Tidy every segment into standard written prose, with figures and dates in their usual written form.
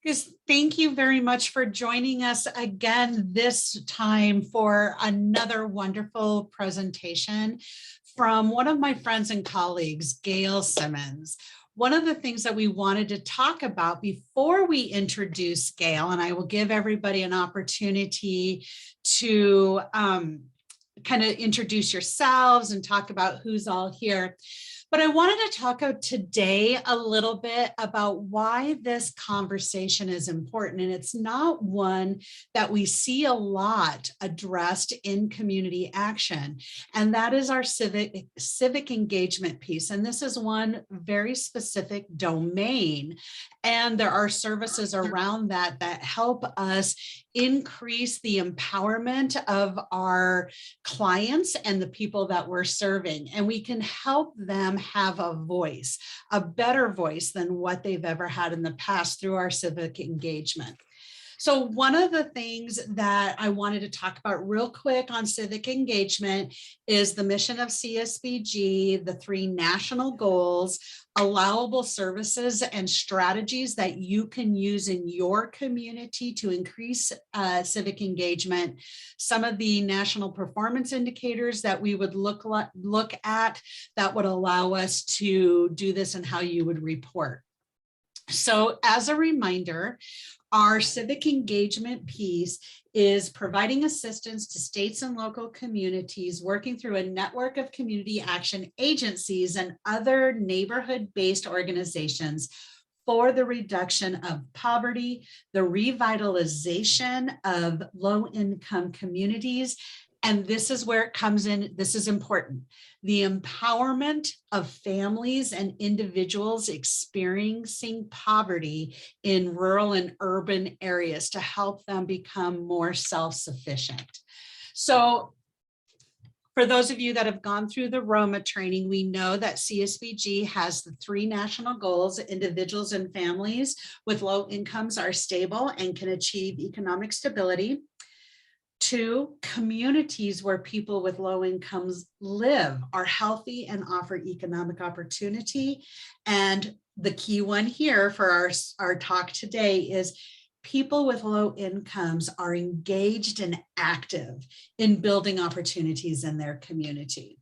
Because thank you very much for joining us again this time for another wonderful presentation from one of my friends and colleagues, Gail Symons. One of the things that we wanted to talk about before we introduce Gail, and I will give everybody an opportunity to kind of introduce yourselves and talk about who's all here. But I wanted to talk today a little bit about why this conversation is important. And it's not one that we see a lot addressed in community action. And that is our civic engagement piece. And this is one very specific domain. And there are services around that that help us increase the empowerment of our clients and the people that we're serving. And we can help them have a voice, a better voice than what they've ever had in the past through our civic engagement. So one of the things that I wanted to talk about real quick on civic engagement is the mission of CSBG, the 3 national goals, allowable services and strategies that you can use in your community to increase civic engagement, some of the national performance indicators that we would look at that would allow us to do this and how you would report. So as a reminder, our civic engagement piece is providing assistance to states and local communities working through a network of community action agencies and other neighborhood-based organizations for the reduction of poverty, the revitalization of low-income communities. And this is where it comes in. This is important. The empowerment of families and individuals experiencing poverty in rural and urban areas to help them become more self-sufficient. So for those of you that have gone through the Roma training, we know that CSBG has the 3 national goals. Individuals and families with low incomes are stable and can achieve economic stability. 2, communities where people with low incomes live are healthy and offer economic opportunity. And the key one here for our talk today is people with low incomes are engaged and active in building opportunities in their community.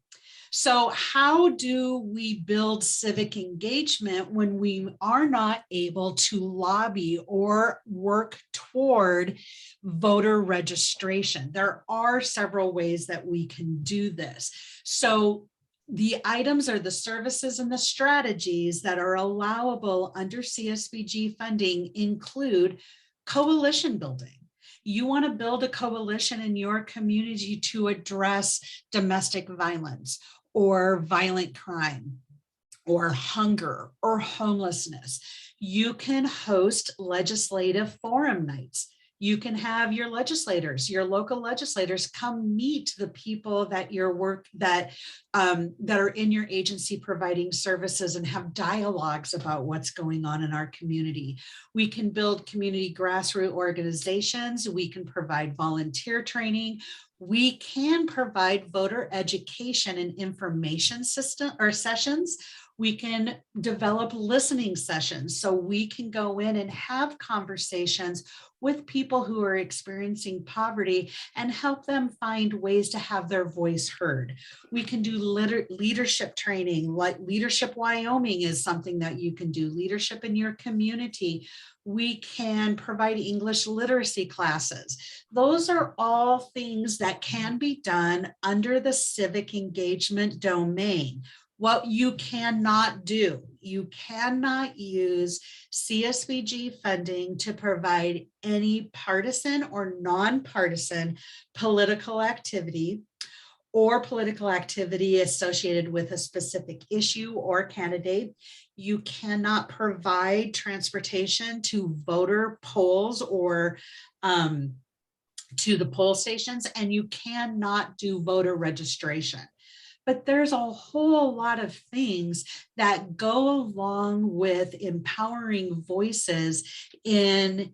So how do we build civic engagement when we are not able to lobby or work toward voter registration? There are several ways that we can do this. So the items are the services and the strategies that are allowable under CSBG funding include coalition building. You want to build a coalition in your community to address domestic violence or violent crime or hunger or homelessness. You can host legislative forum nights. You can have your legislators, your local legislators, come meet the people that that are in your agency providing services and have dialogues about what's going on in our community. We can build community grassroots organizations. We can provide volunteer training. We can provide voter education and information sessions. We can develop listening sessions so we can go in and have conversations with people who are experiencing poverty and help them find ways to have their voice heard. We can do leadership training, like Leadership Wyoming is something that you can do, leadership in your community. We can provide English literacy classes. Those are all things that can be done under the civic engagement domain. What you cannot do, you cannot use CSBG funding to provide any partisan or nonpartisan political activity or political activity associated with a specific issue or candidate. You cannot provide transportation to voter polls or to the poll stations, and you cannot do voter registration. But there's a whole lot of things that go along with empowering voices in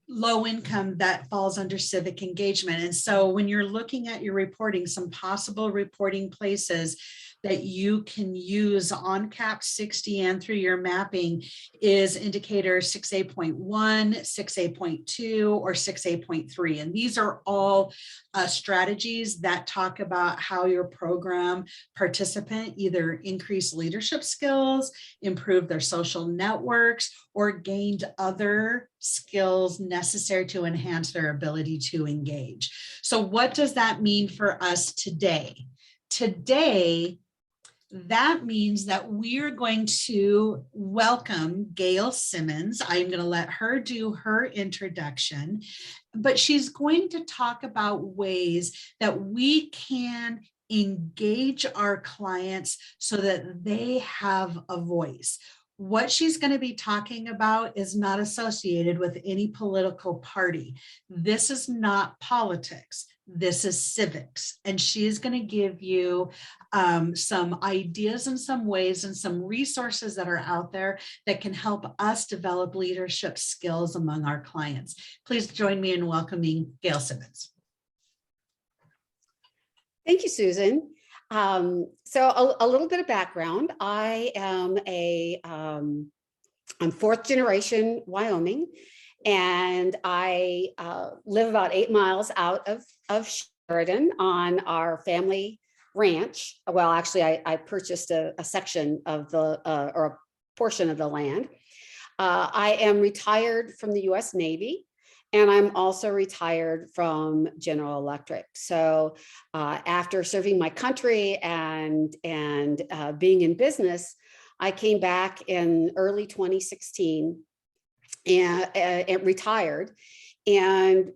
low income that falls under civic engagement. And so when you're looking at your reporting, some possible reporting places, that you can use on CAP 60 and through your mapping is indicator 6A.1, 6A.2, or 6A.3. And these are all strategies that talk about how your program participant either increase leadership skills, improve their social networks, or gained other skills necessary to enhance their ability to engage. So what does that mean for us today? Today, that means that we are going to welcome Gail Simmons. I'm going to let her do her introduction, but she's going to talk about ways that we can engage our clients so that they have a voice. What she's going to be talking about is not associated with any political party. This is not politics. This is civics. And she is going to give you some ideas and some ways and some resources that are out there that can help us develop leadership skills among our clients. Please join me in welcoming Gail Simmons. Thank you, Susan. So a little bit of background. I am I'm fourth generation Wyoming, and I live about 8 miles out of Sheridan on our family ranch. Well, actually, I purchased a section of the or a portion of the land. I am retired from the U.S. Navy. And I'm also retired from General Electric. So after serving my country and being in business, I came back in early 2016 and retired, and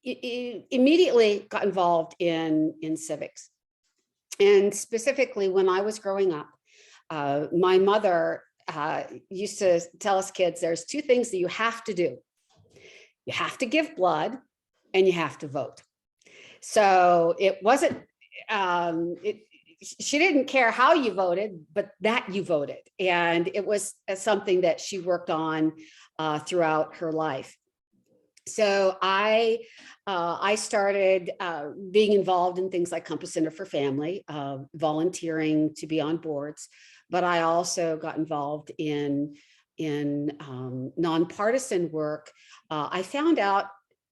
immediately got involved in civics. And specifically, when I was growing up, my mother used to tell us kids, there's 2 things that you have to do. You have to give blood and you have to vote. So it wasn't, she didn't care how you voted, but that you voted. And it was something that she worked on throughout her life. So I started being involved in things like Compass Center for Family, volunteering to be on boards, but I also got involved in nonpartisan work. I found out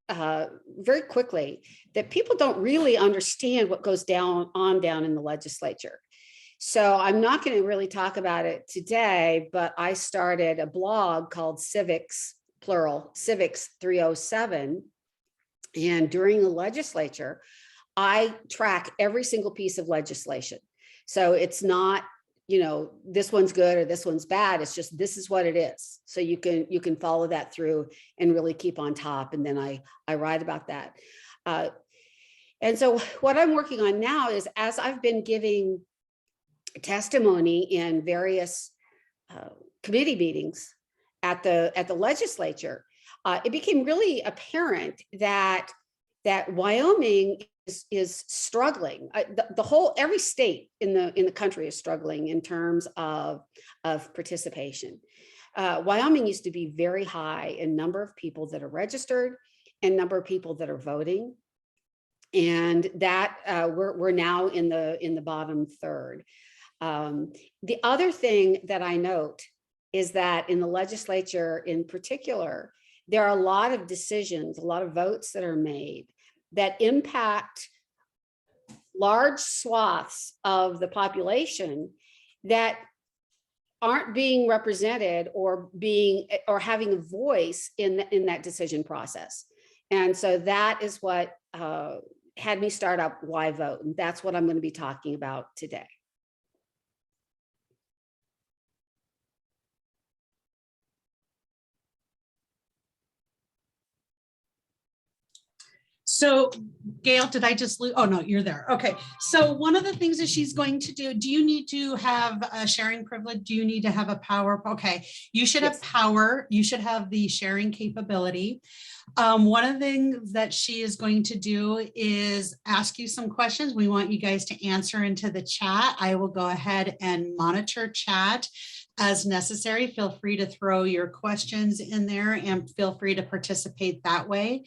very quickly that people don't really understand what goes down in the legislature. So I'm not going to really talk about it today, but I started a blog called Civics, plural, Civics 307. And during the legislature, I track every single piece of legislation. So it's not, you know, this one's good or this one's bad. It's just, this is what it is. So you can follow that through and really keep on top. And then I write about that. And so what I'm working on now is, as I've been giving testimony in various committee meetings at the legislature, it became really apparent that Wyoming is struggling. Every state in the country is struggling in terms of participation. Wyoming used to be very high in number of people that are registered and number of people that are voting, and that we're now in the bottom third. The other thing that I note is that in the legislature in particular, there are a lot of decisions, a lot of votes that are made that impact large swaths of the population that aren't being represented or having a voice in that decision process. And so that is what had me start up Why Vote, and that's what I'm going to be talking about today. So Gail, did I just lose? Oh, no, you're there. Okay. So one of the things that she's going to do you need to have a sharing privilege? Do you need to have a power? Okay. You should have power. You should have the sharing capability. One of the things that she is going to do is ask you some questions. We want you guys to answer into the chat. I will go ahead and monitor chat as necessary. Feel free to throw your questions in there and feel free to participate that way.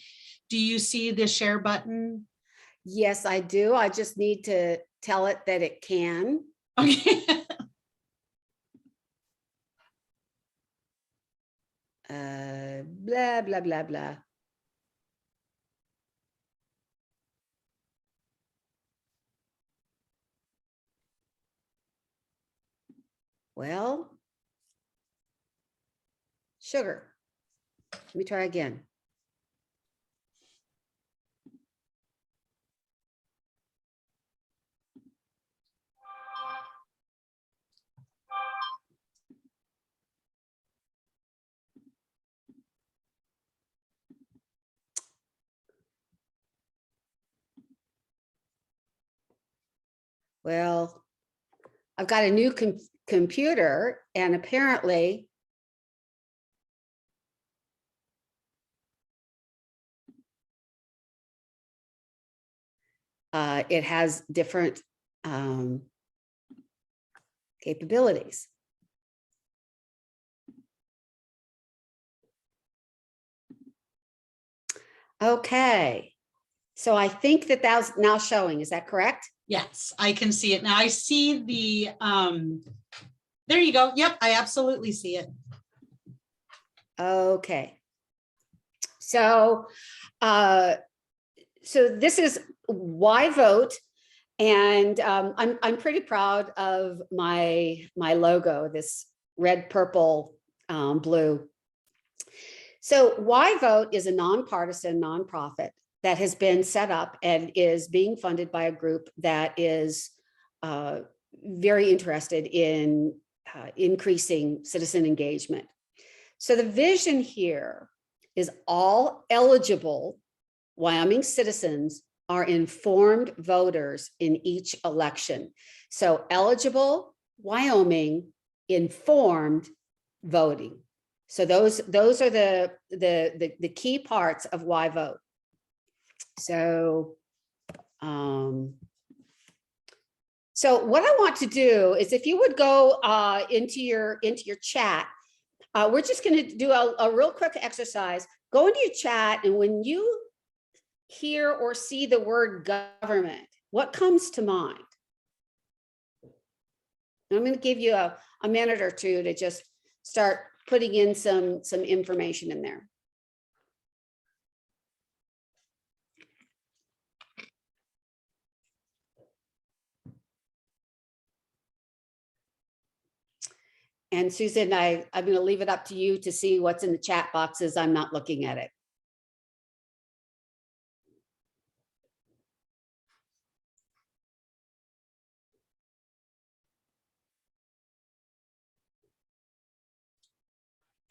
Do you see the share button? Yes, I do. I just need to tell it that it can. Okay. Blah, blah, blah, blah. Well, sugar. Let me try again. Well, I've got a new computer, and apparently it has different capabilities. Okay, so I think that that's now showing. Is that correct? Yes, I can see it now. I see the, there you go. Yep, I absolutely see it. Okay. So, so this is why vote, and I'm pretty proud of my logo, this red, purple, blue. So Why Vote is a nonpartisan nonprofit that has been set up and is being funded by a group that is very interested in increasing citizen engagement. So the vision here is all eligible Wyoming citizens are informed voters in each election. So eligible Wyoming, informed voting. So those are the key parts of Why Vote. So so what I want to do is, if you would go into your chat, we're just going to do a real quick exercise. Go into your chat, and when you hear or see the word government, what comes to mind? I'm going to give you a minute or two to just start putting in some information in there. And Susan, I'm going to leave it up to you to see what's in the chat boxes. I'm not looking at it.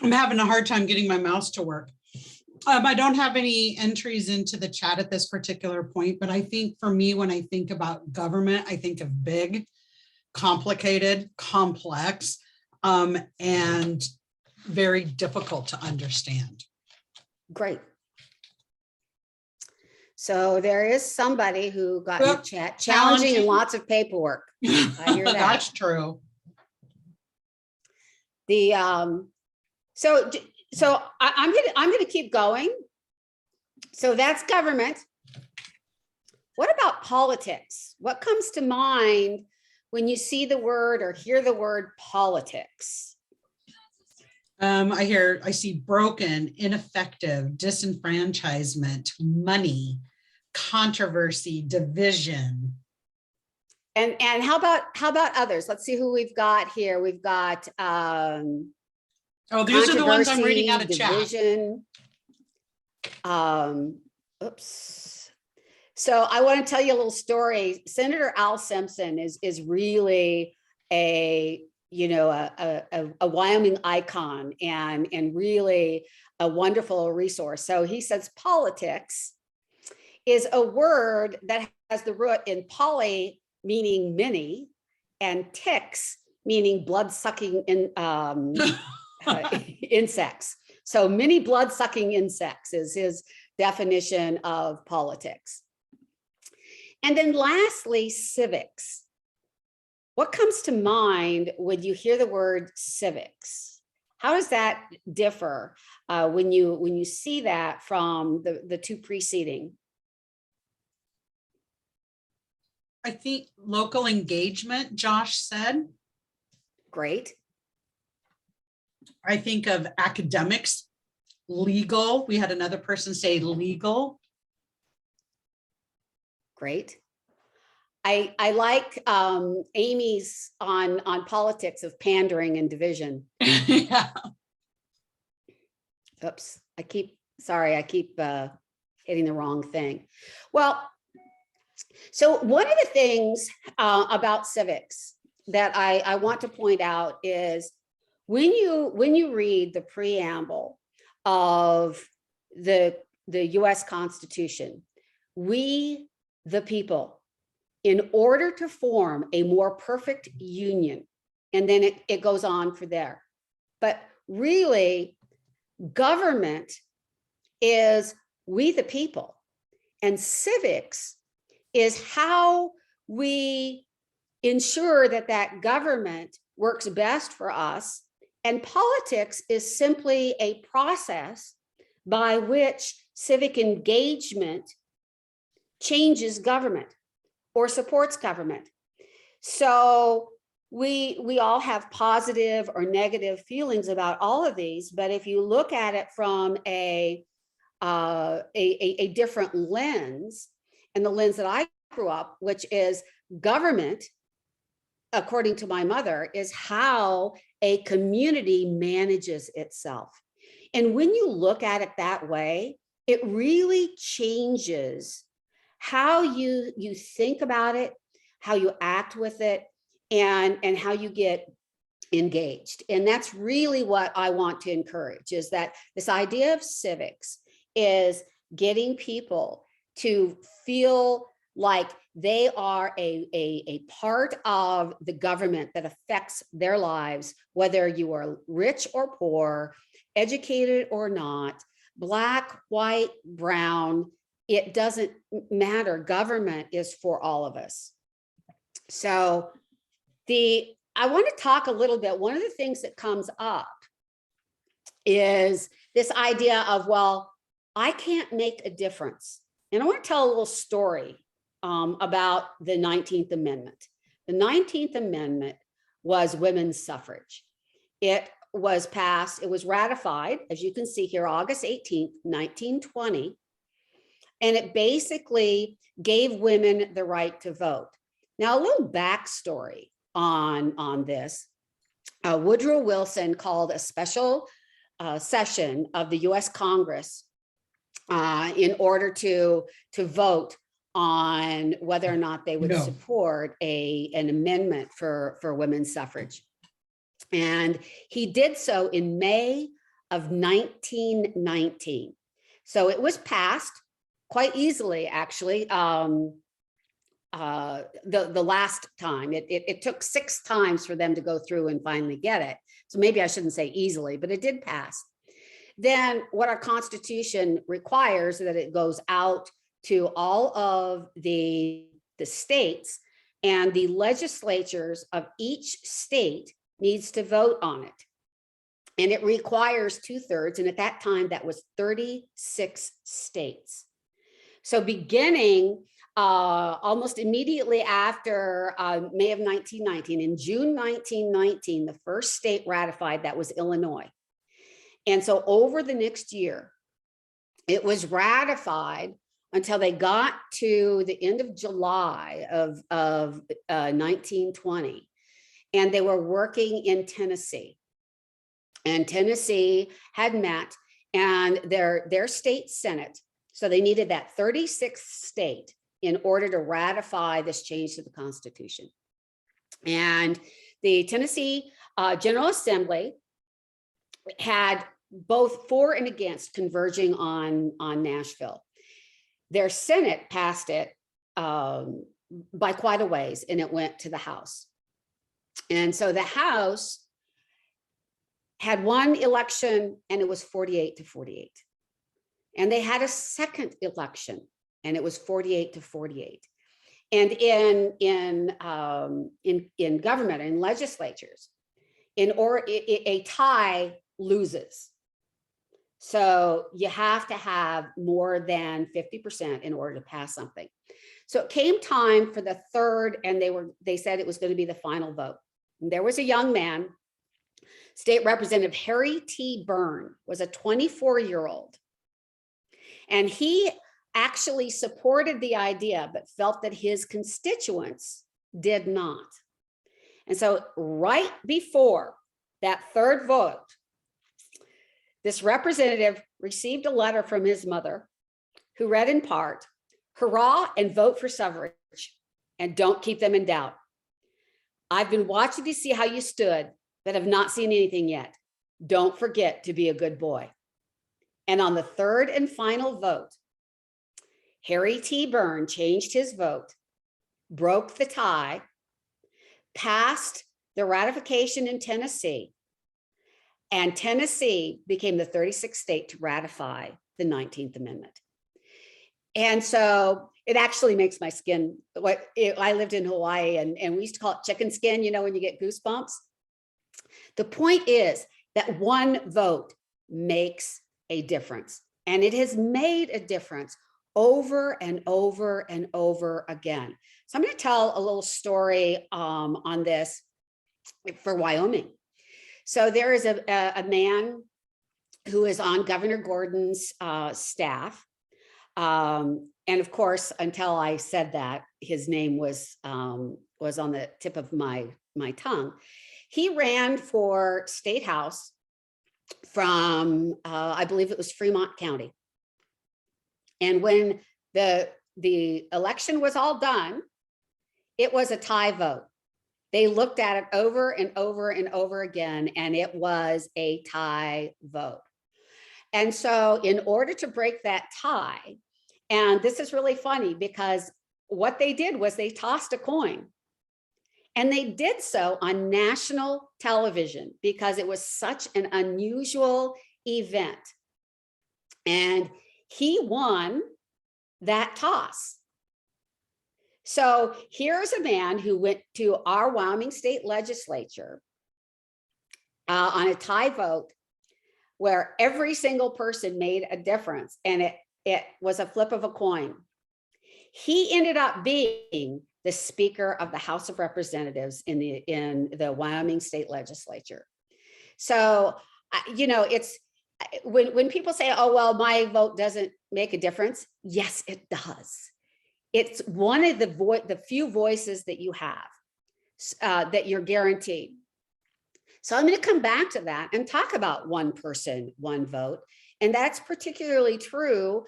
I'm having a hard time getting my mouse to work. I don't have any entries into the chat at this particular point, but I think for me, when I think about government, I think of big, complicated, complex, and very difficult to understand. Great. So there is somebody who got in the chat, challenging and lots of paperwork. I hear that. That's true. The so I'm gonna keep going. So that's government. What about politics? What comes to mind when you see the word or hear the word politics? I see broken, ineffective, disenfranchisement, money, controversy, division. And how about others? Let's see who we've got here. We've got oh, these are the ones I'm reading out of division. Oops. So I want to tell you a little story. Senator Al Simpson is really a Wyoming icon and really a wonderful resource. So he says politics is a word that has the root in poly, meaning many, and ticks, meaning blood-sucking insects. So many blood-sucking insects is his definition of politics. And then lastly, civics. What comes to mind when you hear the word civics? How does that differ when you see that from the two preceding? I think local engagement, Josh said. Great. I think of academics, legal. We had another person say legal. Great. I like Amy's on politics of pandering and division. Yeah. Oops, I keep hitting the wrong thing. Well, so one of the things about civics that I want to point out is when you read the preamble of the US Constitution, we the people, in order to form a more perfect union, and then it goes on for there. But really, government is we the people, and civics is how we ensure that that government works best for us. And politics is simply a process by which civic engagement changes government or supports government. So we all have positive or negative feelings about all of these, but if you look at it from a different lens, and the lens that I grew up, which is government, according to my mother, is how a community manages itself. And when you look at it that way, it really changes how you think about it, how you act with it, and how you get engaged. And that's really what I want to encourage, is that this idea of civics is getting people to feel like they are a part of the government that affects their lives, whether you are rich or poor, educated or not, Black, white, brown, it doesn't matter. Government is for all of us. So I want to talk a little bit. One of the things that comes up is this idea of, well, I can't make a difference. And I want to tell a little story about the 19th Amendment. The 19th Amendment was women's suffrage. It was passed, it was ratified, as you can see here, August 18th, 1920. And it basically gave women the right to vote. Now, a little backstory on this. Woodrow Wilson called a special session of the US Congress in order to vote on whether or not they would support an amendment for women's suffrage. And he did so in May of 1919. So it was passed quite easily, actually. The last time, it took 6 times for them to go through and finally get it. So maybe I shouldn't say easily, but it did pass. Then what our Constitution requires is that it goes out to all of the states, and the legislatures of each state needs to vote on it. And it requires 2/3, and at that time that was 36 states. So beginning almost immediately after May of 1919, in June 1919, the first state ratified that was Illinois. And so over the next year, it was ratified until they got to the end of July of 1920. And they were working in Tennessee. And Tennessee had met, and their state senate, so they needed that 36th state in order to ratify this change to the Constitution. And the Tennessee General Assembly had both for and against converging on Nashville. Their Senate passed it by quite a ways, and it went to the House. And so the House had one election, and it was 48-48. And they had a second election, and it was 48-48. And in government and legislatures, a tie loses. So you have to have more than 50% in order to pass something. So it came time for the third, and they said it was going to be the final vote. And there was a young man, State Representative Harry T. Byrne, was a 24-year-old. And he actually supported the idea, but felt that his constituents did not. And so right before that third vote, this representative received a letter from his mother who read in part, "Hurrah and vote for suffrage, and don't keep them in doubt. I've been watching to see how you stood, but have not seen anything yet. Don't forget to be a good boy." And on the third and final vote, Harry T. Byrne changed his vote, broke the tie, passed the ratification in Tennessee, and Tennessee became the 36th state to ratify the 19th Amendment. And so it actually makes my skin, I lived in Hawaii and we used to call it chicken skin, you know, when you get goosebumps. The point is that one vote makes a difference, and it has made a difference over and over and over again. So I'm going to tell a little story on this for Wyoming. So there is a man who is on Governor Gordon's staff. And of course, until I said that, his name was on the tip of my tongue. He ran for State House from, I believe it was Fremont County. And when the election was all done, it was a tie vote. They looked at it over and over and over again, and it was a tie vote. And so in order to break that tie, and this is really funny because what they did was they tossed a coin, and they did so on national television because it was such an unusual event. And he won that toss. So here's a man who went to our Wyoming state legislature on a tie vote where every single person made a difference, and it was a flip of a coin. He ended up being the Speaker of the House of Representatives in the Wyoming state legislature. So, you know, it's when people say, "Oh, well, my vote doesn't make a difference," yes, it does. It's one of the few voices that you have that you're guaranteed. So I'm going to come back to that and talk about one person, one vote. And that's particularly true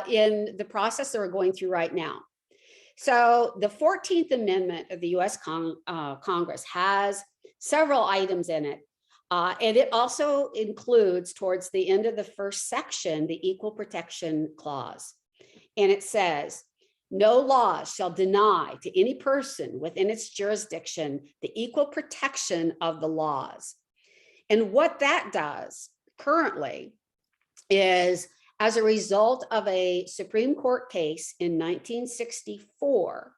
in the process that we're going through right now. So the 14th Amendment of the US Congress has several items in it. And it also includes, towards the end of the first section, the Equal Protection Clause. And it says, "No law shall deny to any person within its jurisdiction the equal protection of the laws." And what that does currently is, as a result of a Supreme Court case in 1964,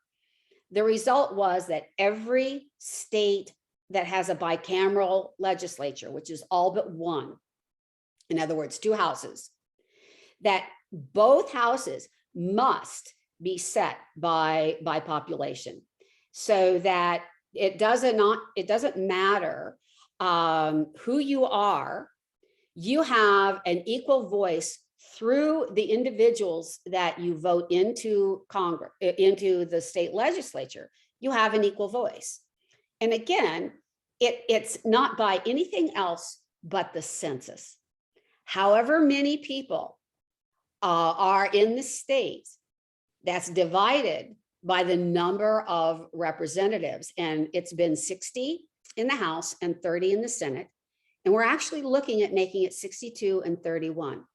the result was that every state that has a bicameral legislature, which is all but one, in other words, two houses, that both houses must be set by population, so that it doesn't matter who you are. You have an equal voice through the individuals that you vote into Congress, into the state legislature. You have an equal voice. And again, it's not by anything else but the census. However many people are in the state, that's divided by the number of representatives. And it's been 60 in the House and 30 in the Senate. And we're actually looking at making it 62 and 31.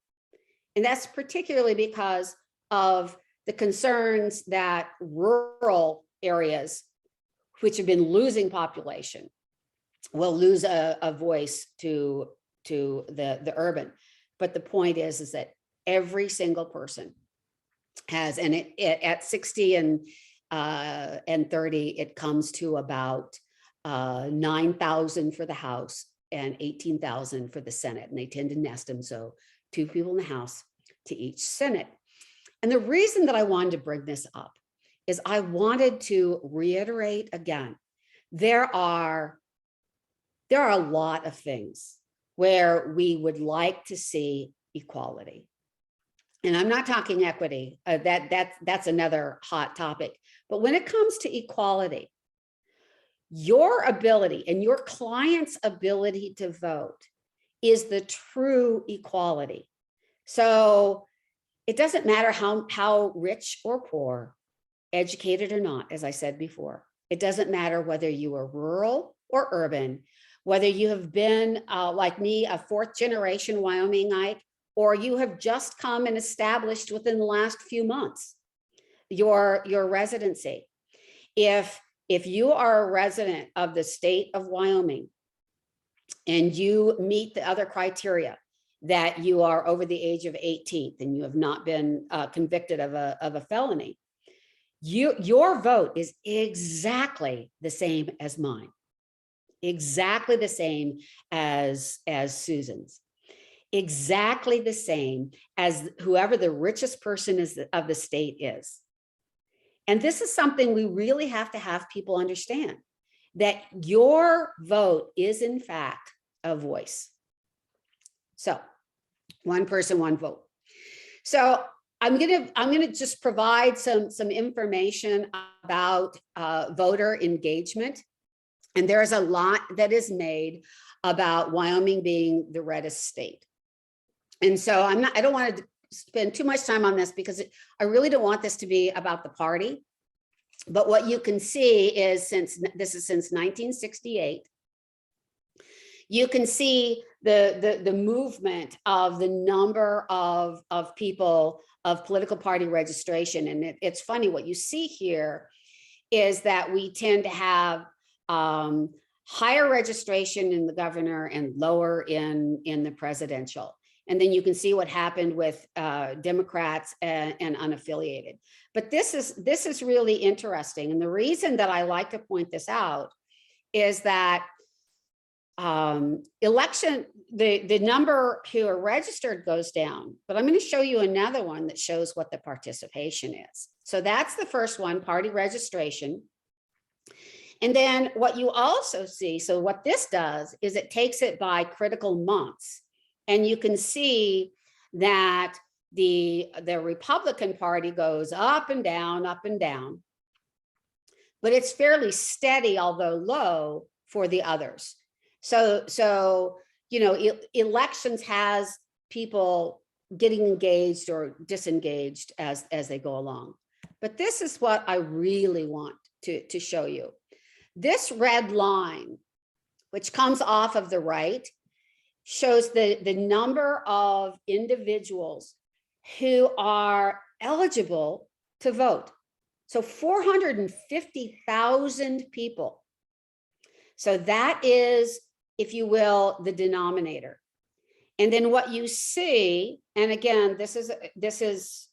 And that's particularly because of the concerns that rural areas, which have been losing population, will lose a voice to the urban. But the point is that every single person has, and it at 60 and 30, it comes to about 9,000 for the House and 18,000 for the Senate, and they tend to nest them, so 2 people in the House to each Senate. And the reason that I wanted to bring this up is I wanted to reiterate again, there are a lot of things where we would like to see equality. And I'm not talking equity, that's another hot topic. But when it comes to equality, your ability and your client's ability to vote is the true equality. So it doesn't matter how rich or poor, educated or not, as I said before. It doesn't matter whether you are rural or urban, whether you have been like me, a fourth generation Wyomingite, or you have just come and established within the last few months your residency. If you are a resident of the state of Wyoming and you meet the other criteria, that you are over the age of 18 and you have not been convicted of a felony, your vote is exactly the same as mine, exactly the same as Susan's, exactly the same as whoever the richest person is of the state is. And this is something we really have to have people understand, that your vote is in fact a voice. So one person, one vote. So I'm gonna just provide some information about voter engagement. And there's a lot that is made about Wyoming being the reddest state. And so I don't want to spend too much time on this because I really don't want this to be about the party. But what you can see is since 1968, you can see the movement of the number of people of political party registration. And it's funny, what you see here is that we tend to have higher registration in the governor and lower in the presidential. And then you can see what happened with Democrats and unaffiliated. But this is really interesting. And the reason that I like to point this out is that the number who are registered goes down, but I'm going to show you another one that shows what the participation is. So that's the first one, party registration. And then what you also see, so what this does is it takes it by critical months. And you can see that the Republican Party goes up and down, but it's fairly steady, although low, for the others. So you know, elections has people getting engaged or disengaged as they go along. But this is what I really want to show you. This red line, which comes off of the right, shows the number of individuals who are eligible to vote. So 450,000 people. So that is, if you will, the denominator. And then what you see, and again, this is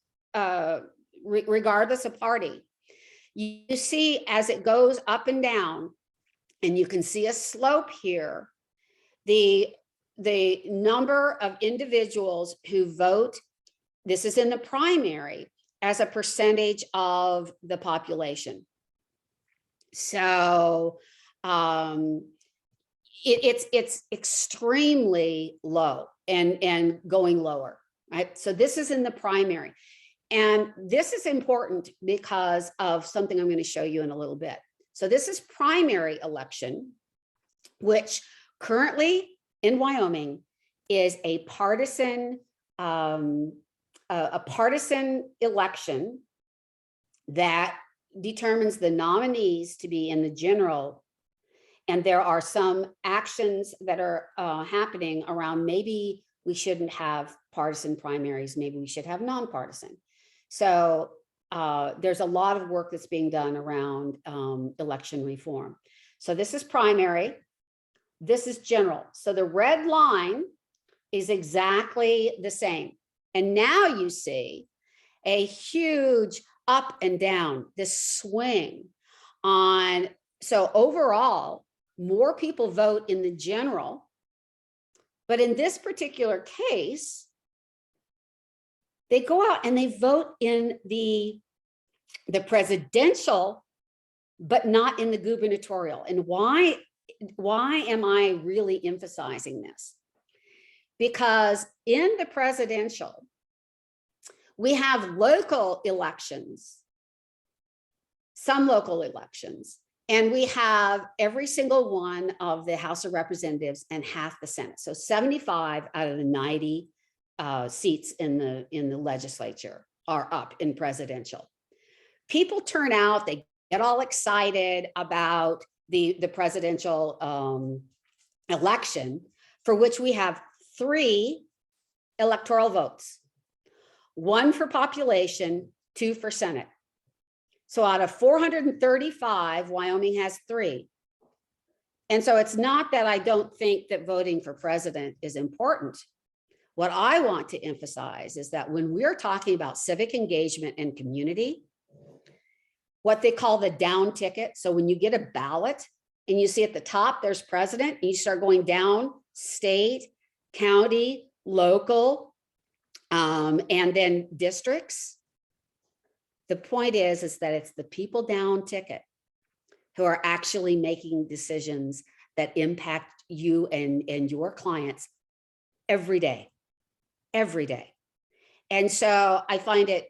regardless of party, you see as it goes up and down, and you can see a slope here, the number of individuals who vote, this is in the primary, as a percentage of the population. So it's extremely low and going lower, right? So this is in the primary. And this is important because of something I'm going to show you in a little bit. So this is primary election, which currently in Wyoming is a partisan election that determines the nominees to be in the general. And there are some actions that are happening around, maybe we shouldn't have partisan primaries, maybe we should have nonpartisan. So there's a lot of work that's being done around election reform. So this is primary, this is general. So the red line is exactly the same. And now you see a huge up and down, this swing on, so overall, more people vote in the general, but in this particular case, they go out and they vote in the the presidential, but not in the gubernatorial. And why am I really emphasizing this? Because in the presidential, we have local elections, some local elections, and we have every single one of the House of Representatives and half the Senate. So 75 out of the 90 seats in the legislature are up in presidential. People turn out, they get all excited about the presidential election, for which we have 3 electoral votes, 1 for population, 2 for Senate. So out of 435, Wyoming has 3. And so it's not that I don't think that voting for president is important. What I want to emphasize is that when we're talking about civic engagement and community, what they call the down ticket. So when you get a ballot and you see at the top, there's president, and you start going down state, county, local, and then districts. The point is that it's the people down ticket who are actually making decisions that impact you and your clients every day. And so I find it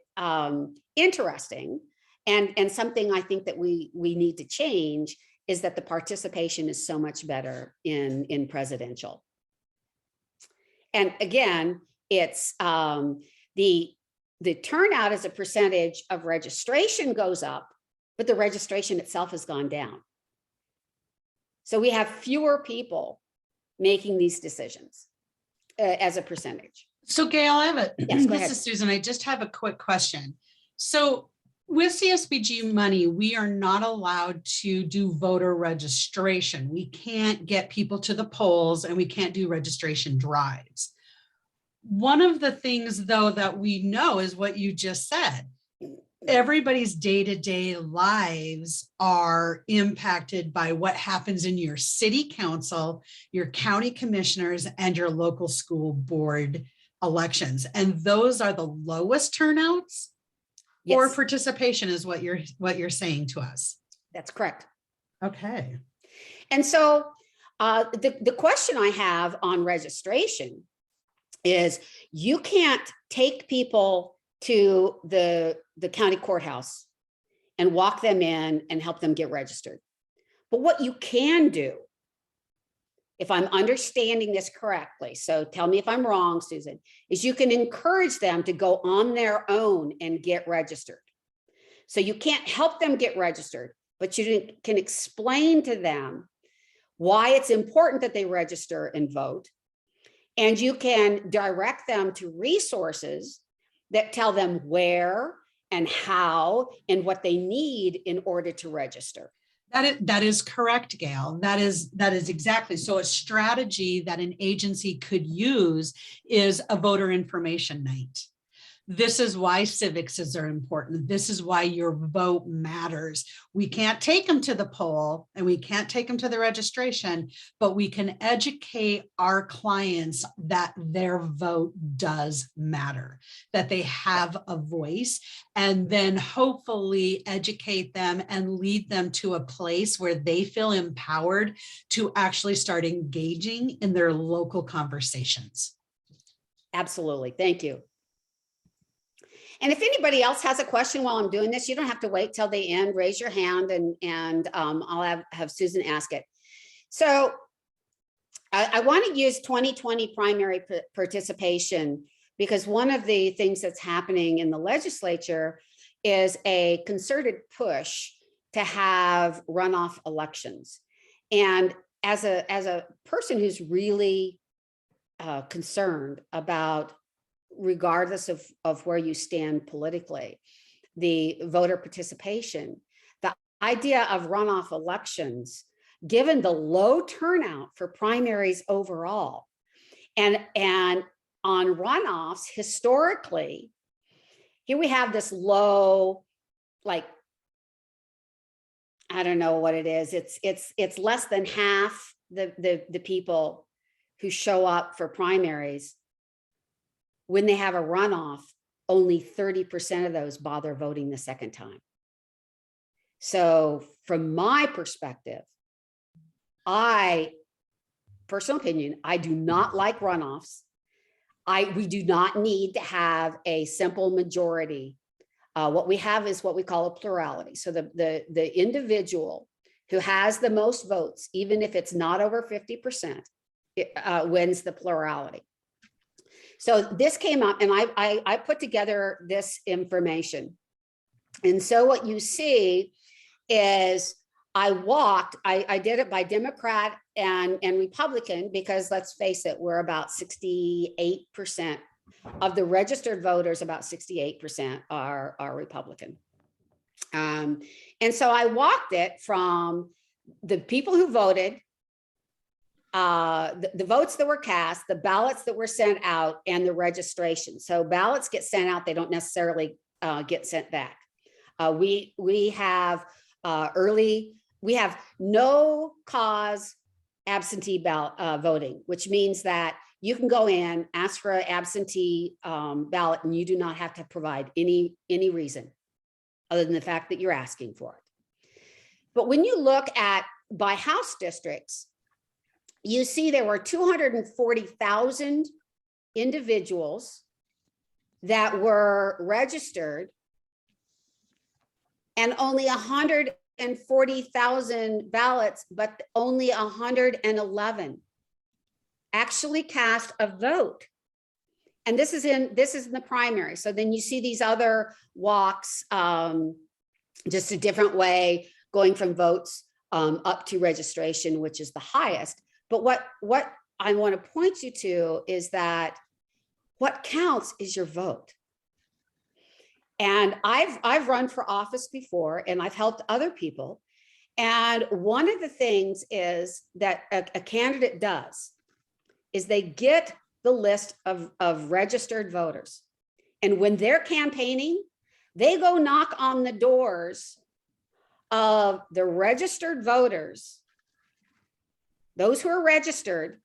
interesting, and something I think that we need to change is that the participation is so much better in presidential. And again, it's the turnout as a percentage of registration goes up, but the registration itself has gone down. So we have fewer people making these decisions as a percentage. So Gail, I have Yes, go this ahead. is Susan. I just have a quick question. So with CSBG money, we are not allowed to do voter registration. We can't get people to the polls, and we can't do registration drives. One of the things, though, that we know is what you just said. Everybody's day-to-day lives are impacted by what happens in your city council, your county commissioners, and your local school board elections. And those are the lowest turnouts. Yes, Or participation is what you're saying to us. that's correct. Okay. And so the question I have on registration is, you can't take people to the county courthouse and walk them in and help them get registered. But what you can do, if I'm understanding this correctly, so tell me if I'm wrong, Susan, is you can encourage them to go on their own and get registered. So you can't help them get registered, but you can explain to them why it's important that they register and vote. And you can direct them to resources that tell them where and how and what they need in order to register. That is correct, Gail. That is exactly. So a strategy that an agency could use is a voter information night. This is why civics are important. This is why your vote matters. We can't take them to the poll and we can't take them to the registration, but we can educate our clients that their vote does matter, that they have a voice, and then hopefully educate them and lead them to a place where they feel empowered to actually start engaging in their local conversations. Absolutely. Thank you. And if anybody else has a question while I'm doing this, you don't have to wait till the end. Raise your hand and I'll have Susan ask it. So I want to use 2020 primary participation, because one of the things that's happening in the legislature is a concerted push to have runoff elections. And as a person who's really concerned about, regardless of where you stand politically, the voter participation, the idea of runoff elections, given the low turnout for primaries overall, and on runoffs historically, here we have this low, like, I don't know what it is. It's less than half the people who show up for primaries. When they have a runoff, only 30% of those bother voting the second time. So from my perspective, personal opinion, I do not like runoffs. We do not need to have a simple majority. What we have is what we call a plurality. So the individual who has the most votes, even if it's not over 50%, wins the plurality. So this came up, and I put together this information. And so what you see is I did it by Democrat and Republican, because let's face it, we're about 68% of the registered voters, about 68% are Republican. And so I walked it from the people who voted, the votes that were cast, the ballots that were sent out, and the registration. So ballots get sent out, they don't necessarily get sent back. We have we have no cause absentee ballot voting, which means that you can go in, ask for an absentee ballot, and you do not have to provide any reason other than the fact that you're asking for it. But when you look at by House districts, you see there were 240,000 individuals that were registered, and only 140,000 ballots, but only 111 actually cast a vote. And this is in the primary. So then you see these other walks, just a different way, going from votes up to registration, which is the highest. But what I want to point you to is that what counts is your vote. And I've run for office before, and I've helped other people. And one of the things is that a candidate does is they get the list of registered voters. And when they're campaigning, they go knock on the doors of the registered voters, those who are registered,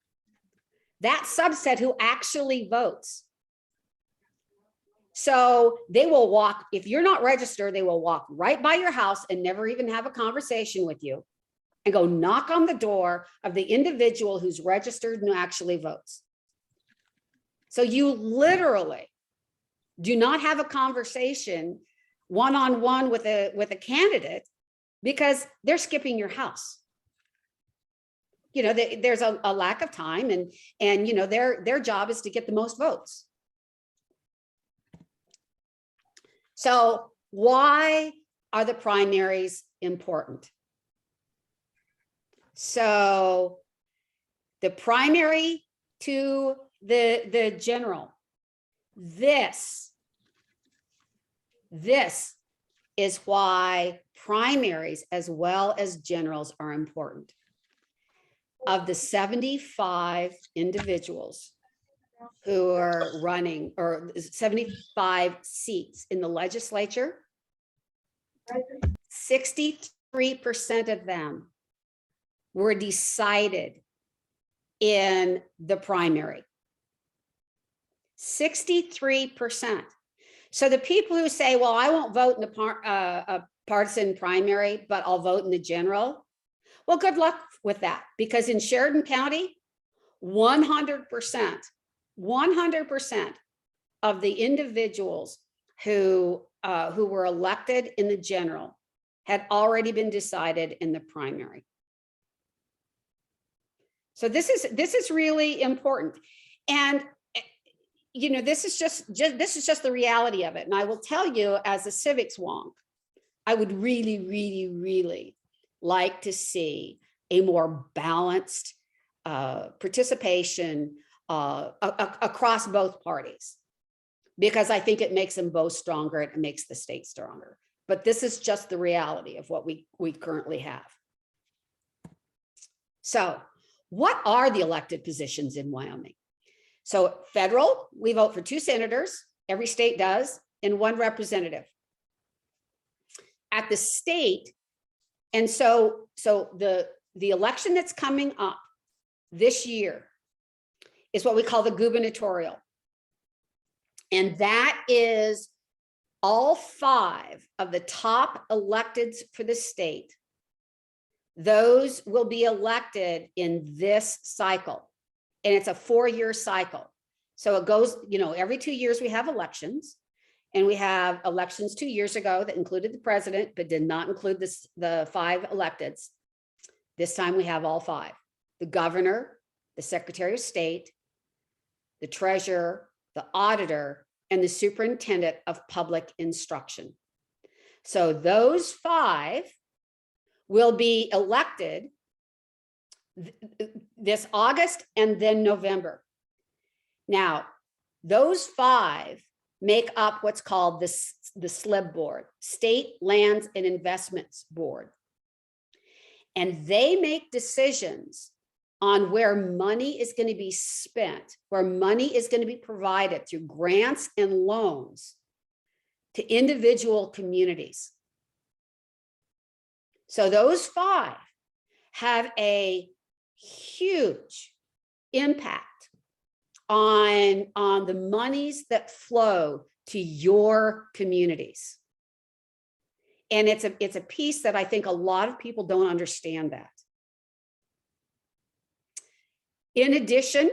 that subset who actually votes. So they will walk, if you're not registered, they will walk right by your house and never even have a conversation with you, and go knock on the door of the individual who's registered and who actually votes. So you literally do not have a conversation one-on-one with a candidate, because they're skipping your house. You know, there's a lack of time, and you know, their job is to get the most votes. So why are the primaries important? So the primary to the general, this is why primaries as well as generals are important. Of the 75 individuals who are running, or 75 seats in the legislature, 63% of them were decided in the primary. 63%. So the people who say, well, I won't vote in a partisan primary, but I'll vote in the general. Well, good luck with that, because in Sheridan County, 100% of the individuals who were elected in the general had already been decided in the primary. So this is really important. And you know, this is just the reality of it. And I will tell you, as a civics wonk, I would really, really, really like to see a more balanced participation across both parties, because I think it makes them both stronger. It makes the state stronger. But this is just the reality of what we currently have. So what are the elected positions in Wyoming? So federal, we vote for 2 senators, every state does, and 1 representative. At the state, and so the election that's coming up this year is what we call the gubernatorial. And that is all 5 of the top electeds for the state, those will be elected in this cycle. And it's a 4-year cycle. So it goes, every 2 years we have elections, and we have elections 2 years ago that included the president, but did not include the 5 electeds. This time we have all 5, the governor, the secretary of state, the treasurer, the auditor, and the superintendent of public instruction. So those 5 will be elected this August and then November. Now, those 5 make up what's called the SLIB board, State Lands and Investments Board. And they make decisions on where money is going to be spent, where money is going to be provided through grants and loans to individual communities. So those 5 have a huge impact on the monies that flow to your communities. And it's a piece that I think a lot of people don't understand that. In addition,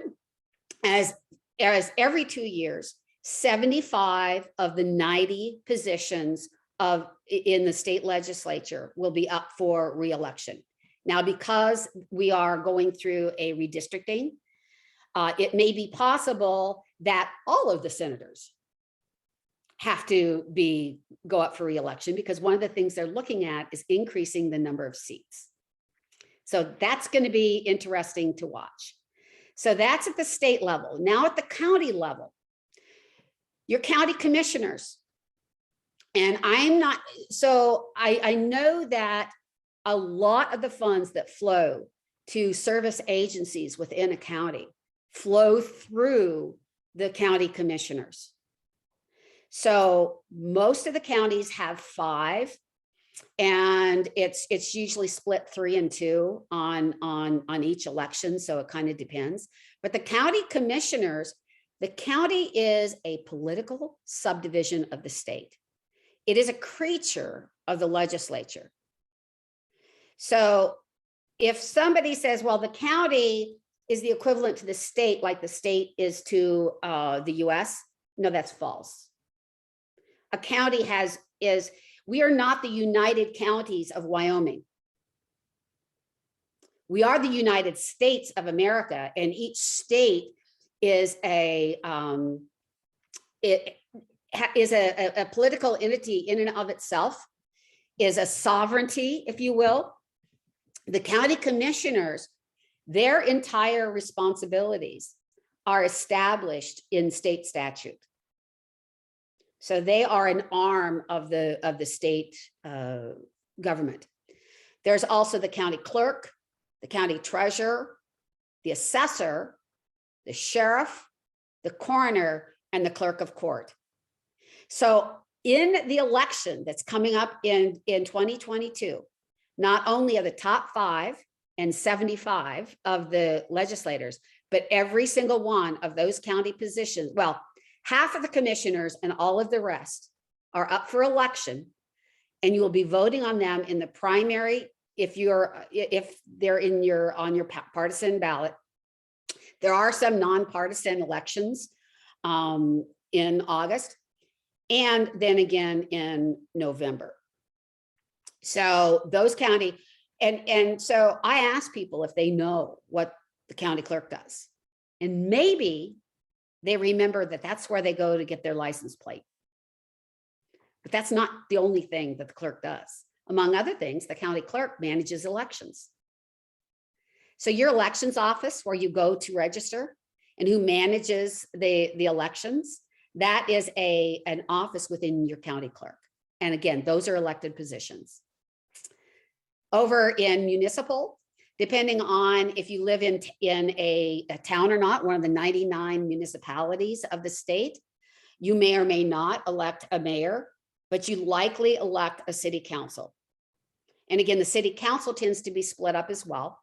as every 2 years, 75 of the 90 positions in the state legislature will be up for re-election. Now, because we are going through a redistricting, it may be possible that all of the senators have to go up for re-election, because one of the things they're looking at is increasing the number of seats. So that's going to be interesting to watch. So that's at the state level. Now at the county level, your county commissioners. And I know that a lot of the funds that flow to service agencies within a county flow through the county commissioners. So most of the counties have 5, and it's usually split 3 and 2 on each election. So it kind of depends. But the county commissioners, the county is a political subdivision of the state. It is a creature of the legislature. So if somebody says, well, the county is the equivalent to the state, like the state is to the US, no, that's false. A county we are not the United Counties of Wyoming. We are the United States of America, and each state is a political entity in and of itself, is a sovereignty, if you will. The county commissioners, their entire responsibilities are established in state statute. So they are an arm of the state government. There's also the county clerk, the county treasurer, the assessor, the sheriff, the coroner, and the clerk of court. So in the election that's coming up in 2022, not only are the top 5 and 75 of the legislators, but every single one of those county positions, well, half of the commissioners and all of the rest are up for election, and you will be voting on them in the primary if they're on your partisan ballot. There are some nonpartisan elections in August, and then again in November. So those county, and so I ask people if they know what the county clerk does, and maybe they remember that that's where they go to get their license plate. But that's not the only thing that the clerk does. Among other things, the county clerk manages elections. So your elections office, where you go to register and who manages the elections, that is an office within your county clerk. And again, those are elected positions. Over in municipal, depending on if you live in a town or not, one of the 99 municipalities of the state, you may or may not elect a mayor, but you likely elect a city council. And again, the city council tends to be split up as well.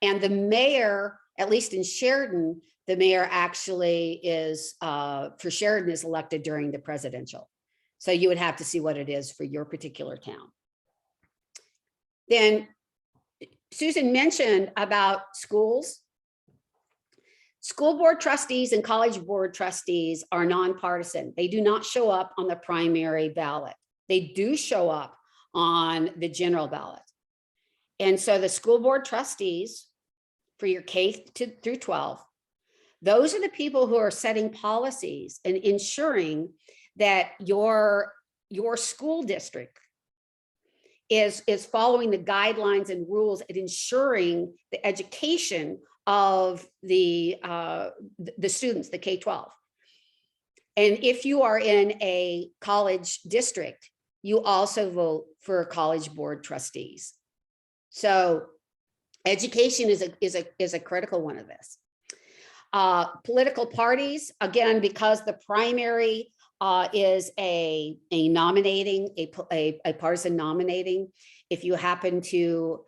And the mayor, at least in Sheridan, the mayor actually is for Sheridan is elected during the presidential. So you would have to see what it is for your particular town. Then Susan mentioned about schools. School board trustees and college board trustees are nonpartisan. They do not show up on the primary ballot. They do show up on the general ballot. And so the school board trustees for your K through 12, those are the people who are setting policies and ensuring that your school district is following the guidelines and rules and ensuring the education of the students, the K-12. And if you are in a college district, you also vote for college board trustees. So education is a critical one of this. Political parties, again, because the primary is a nominating, a partisan nominating. If you happen to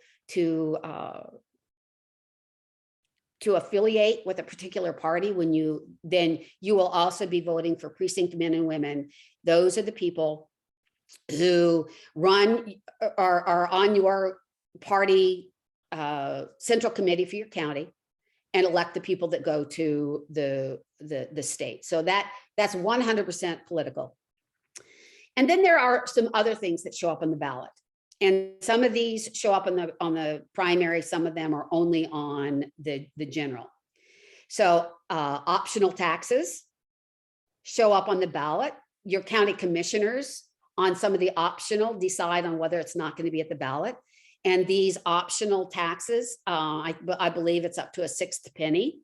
affiliate with a particular party, then you will also be voting for precinct men and women. Those are the people who are on your party central committee for your county and elect the people that go to the state. So that's 100% political. And then there are some other things that show up on the ballot. And some of these show up on the primary, some of them are only on the general. So optional taxes show up on the ballot. Your county commissioners on some of the optional decide on whether it's not going to be at the ballot. And these optional taxes, I believe it's up to a 6th penny.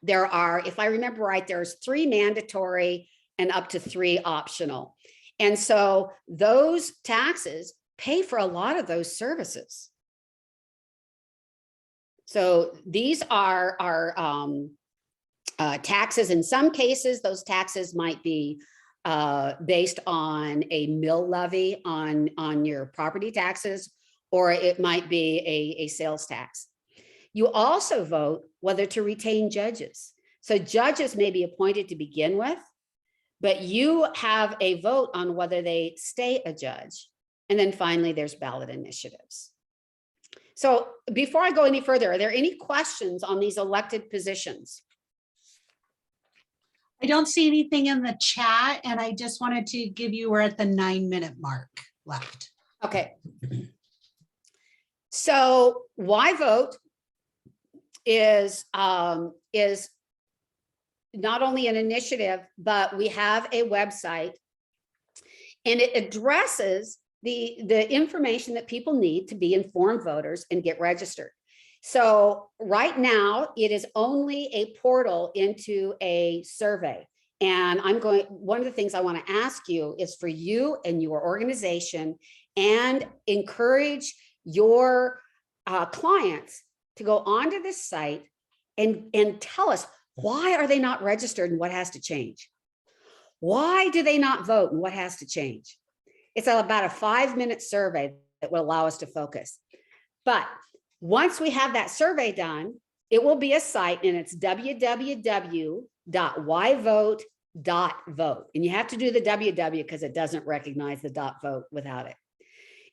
There are, if I remember right, there's 3 mandatory and up to 3 optional. And so those taxes pay for a lot of those services. So these are taxes. In some cases, those taxes might be based on a mill levy on your property taxes, or it might be a sales tax. You also vote whether to retain judges. So judges may be appointed to begin with, but you have a vote on whether they stay a judge. And then finally, there's ballot initiatives. So before I go any further, are there any questions on these elected positions? I don't see anything in the chat, and I just wanted to give you, we're at the 9-minute mark left. Okay. So why vote is not only an initiative, but we have a website, and it addresses the information that people need to be informed voters and get registered. So right now, it is only a portal into a survey. And one of the things I want to ask you is for you and your organization, and encourage your clients to go onto this site and tell us, why are they not registered and what has to change? Why do they not vote and what has to change? It's about a 5-minute survey that will allow us to focus. But once we have that survey done, it will be a site, and it's www.whyvote.vote. And you have to do the www because it doesn't recognize the .vote without it.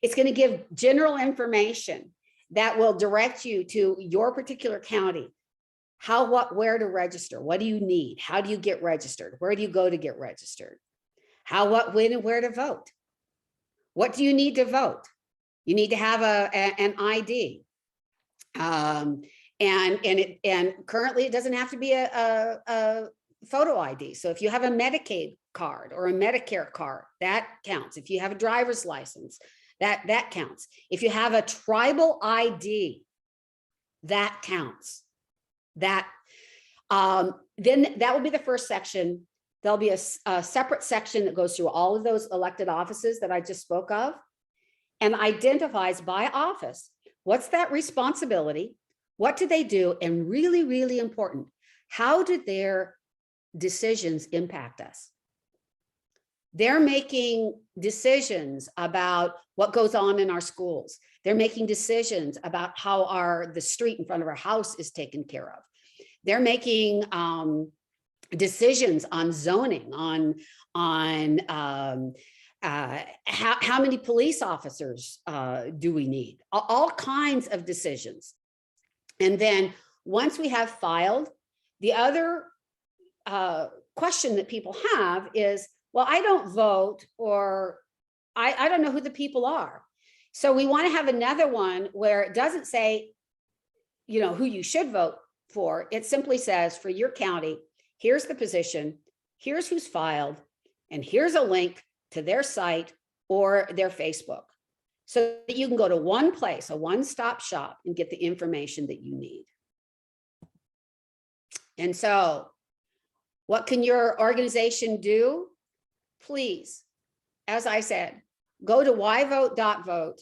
It's going to give general information that will direct you to your particular county. How, what, where to register. What do you need? How do you get registered? Where do you go to get registered? How, what, when, and where to vote. What do you need to vote? You need to have an ID. And currently it doesn't have to be a photo ID. So if you have a Medicaid card or a Medicare card, that counts. If you have a driver's license, that counts. If you have a tribal ID, that counts. Then that will be the first section. There'll be a separate section that goes through all of those elected offices that I just spoke of and identifies by office, what's that responsibility? What do they do? And really, really important, how do their decisions impact us? They're making decisions about what goes on in our schools. They're making decisions about how the street in front of our house is taken care of. They're making decisions on zoning, on how many police officers do we need, all kinds of decisions. And then once we have filed, the other question that people have is, well, I don't vote, or I don't know who the people are. So we want to have another one where it doesn't say, you know, who you should vote for. It simply says, for your county, here's the position, here's who's filed, and here's a link to their site or their Facebook, so that you can go to one place, a one-stop shop, and get the information that you need. And so what can your organization do? Please, as I said, go to whyvote.vote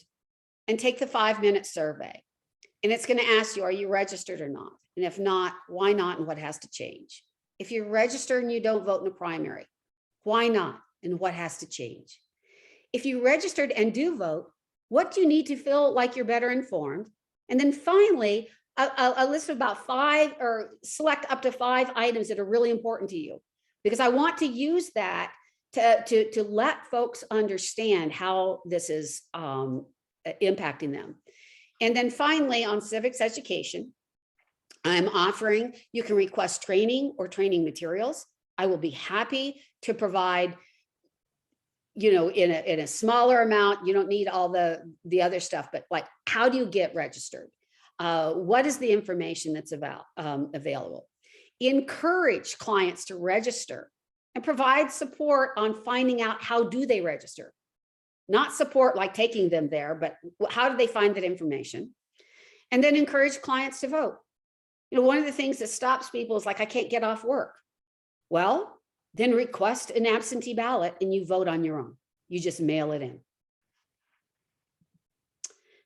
and take the 5-minute survey. And it's going to ask you, are you registered or not? And if not, why not, and what has to change? If you're registered and you don't vote in a primary, why not, and what has to change? If you registered and do vote, what do you need to feel like you're better informed? And then finally, a list of about 5, or select up to 5 items that are really important to you, because I want to use that to let folks understand how this is impacting them. And then finally, on civics education, I'm offering, you can request training or training materials. I will be happy to provide, you know, in a smaller amount. You don't need all the other stuff, but like, how do you get registered? What is the information that's available? Encourage clients to register and provide support on finding out how do they register. Not support like taking them there, but how do they find that information? And then encourage clients to vote. You know, one of the things that stops people is like, I can't get off work. Well, then request an absentee ballot and you vote on your own. You just mail it in.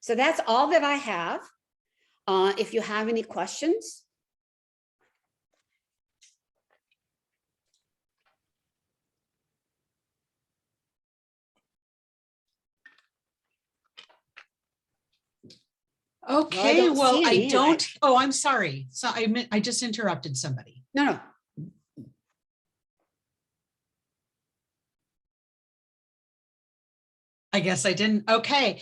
So that's all that I have. If you have any questions. Okay, well, I don't, oh, I'm sorry. So I just interrupted somebody. No. I guess I didn't. Okay.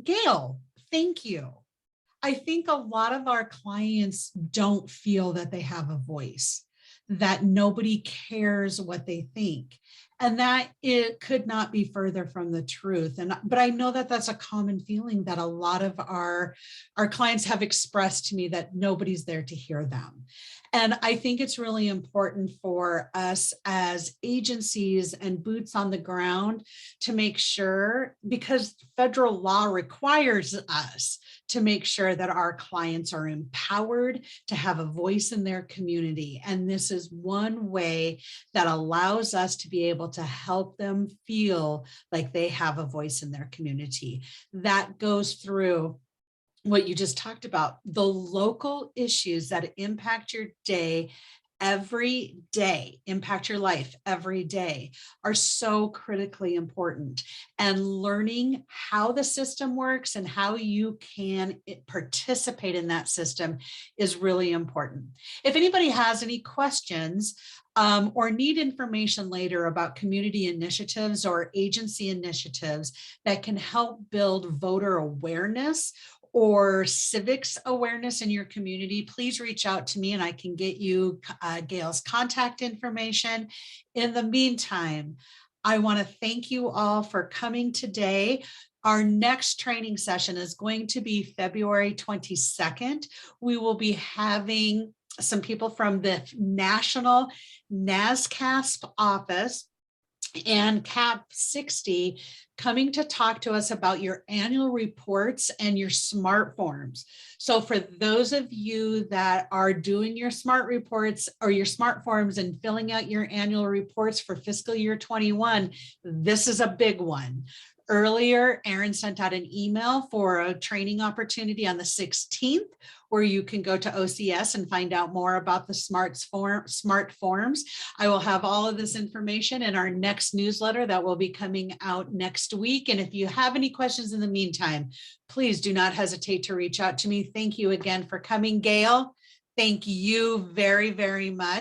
Gail, thank you. I think a lot of our clients don't feel that they have a voice, that nobody cares what they think, and that it could not be further from the truth. But I know that that's a common feeling that a lot of our clients have expressed to me, that nobody's there to hear them. And I think it's really important for us as agencies and boots on the ground to make sure, because federal law requires us to make sure that our clients are empowered to have a voice in their community. And this is one way that allows us to be able to help them feel like they have a voice in their community. That goes through what you just talked about, the local issues that impact your day every day, impact your life every day, are so critically important. And learning how the system works and how you can participate in that system is really important. If anybody has any questions or need information later about community initiatives or agency initiatives that can help build voter awareness or civics awareness in your community, please reach out to me and I can get you Gail's contact information. In the meantime, I want to thank you all for coming today. Our next training session is going to be February 22nd. We will be having some people from the National NASCASP office and CAP 60 coming to talk to us about your annual reports and your SMART forms. So for those of you that are doing your SMART reports or your SMART forms and filling out your annual reports for fiscal year 21, this is a big one. Earlier, Erin sent out an email for a training opportunity on the 16th, where you can go to OCS and find out more about the SMART forms. I will have all of this information in our next newsletter that will be coming out next week. And if you have any questions in the meantime, please do not hesitate to reach out to me. Thank you again for coming, Gail. Thank you very, very much.